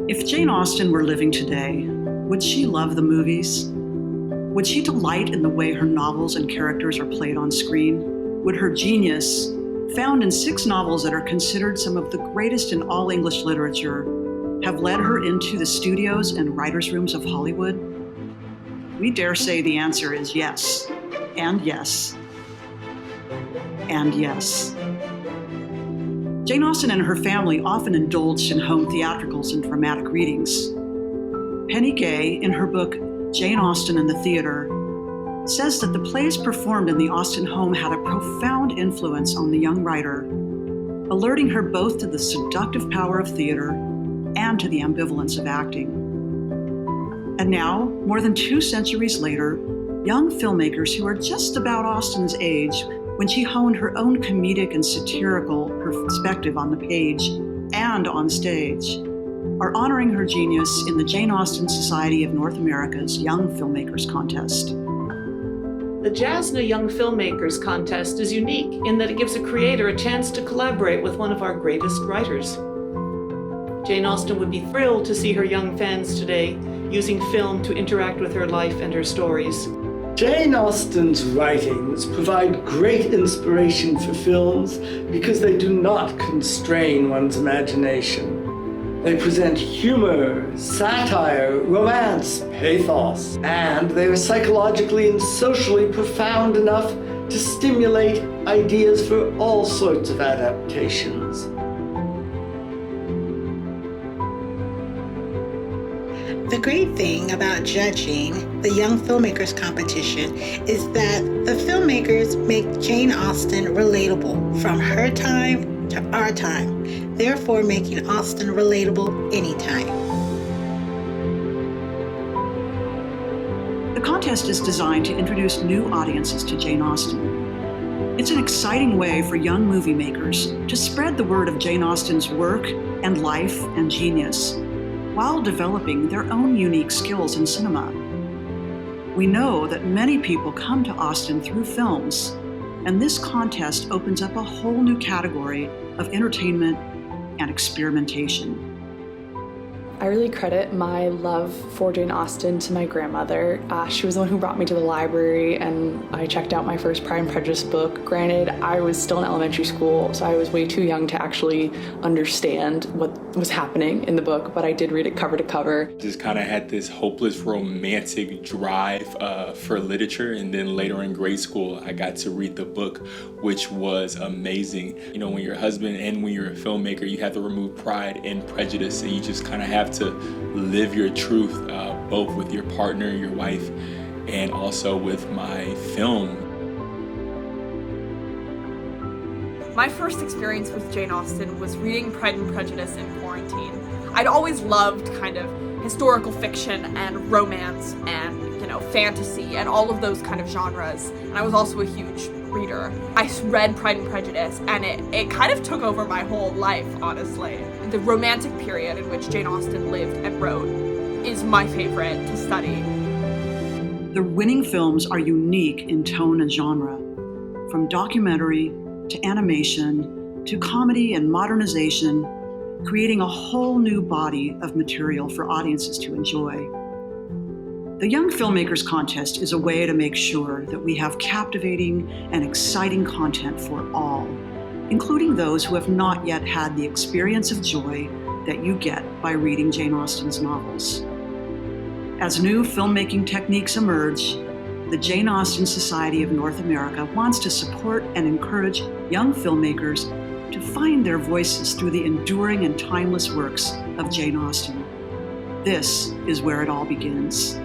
If Jane Austen were living today, would she love the movies? Would she delight in the way her novels and characters are played on screen? Would her genius, found in 6 novels that are considered some of the greatest in all English literature, have led her into the studios and writers' rooms of Hollywood? We dare say the answer is yes, and yes, and yes. Jane Austen and her family often indulged in home theatricals and dramatic readings. Penny Gay, in her book Jane Austen and the Theater, says that the plays performed in the Austen home had a profound influence on the young writer, alerting her both to the seductive power of theater and to the ambivalence of acting. And now, more than 2 centuries later, young filmmakers who are just about Austen's age when she honed her own comedic and satirical perspective on the page and on stage, are honoring her genius in the Jane Austen Society of North America's Young Filmmakers Contest. The JASNA Young Filmmakers Contest is unique in that it gives a creator a chance to collaborate with one of our greatest writers. Jane Austen would be thrilled to see her young fans today using film to interact with her life and her stories. Jane Austen's writings provide great inspiration for films because they do not constrain one's imagination. They present humor, satire, romance, pathos, and they are psychologically and socially profound enough to stimulate ideas for all sorts of adaptations. The great thing about judging the Young Filmmakers Competition is that the filmmakers make Jane Austen relatable from her time to our time, therefore making Austen relatable anytime. The contest is designed to introduce new audiences to Jane Austen. It's an exciting way for young movie makers to spread the word of Jane Austen's work and life and genius, while developing their own unique skills in cinema. We know that many people come to Austen through films, and this contest opens up a whole new category of entertainment and experimentation. I really credit my love for Jane Austen to my grandmother. She was the one who brought me to the library and I checked out my first Pride and Prejudice book. Granted, I was still in elementary school, so I was way too young to actually understand what was happening in the book, but I did read it cover to cover. Just kind of had this hopeless romantic drive for literature, and then later in grade school, I got to read the book, which was amazing. You know, when you're a husband and when you're a filmmaker, you have to remove pride and prejudice, and you just kind of have to live your truth, both with your partner, your wife, and also with my film. My first experience with Jane Austen was reading Pride and Prejudice in quarantine. I'd always loved kind of historical fiction and romance and, fantasy and all of those kind of genres. And I was also a huge reader. I read Pride and Prejudice and it kind of took over my whole life, honestly. The romantic period in which Jane Austen lived and wrote is my favorite to study. The winning films are unique in tone and genre, from documentary to animation to comedy and modernization, creating a whole new body of material for audiences to enjoy. The Young Filmmakers Contest is a way to make sure that we have captivating and exciting content for all, including those who have not yet had the experience of joy that you get by reading Jane Austen's novels. As new filmmaking techniques emerge, the Jane Austen Society of North America wants to support and encourage young filmmakers to find their voices through the enduring and timeless works of Jane Austen. This is where it all begins.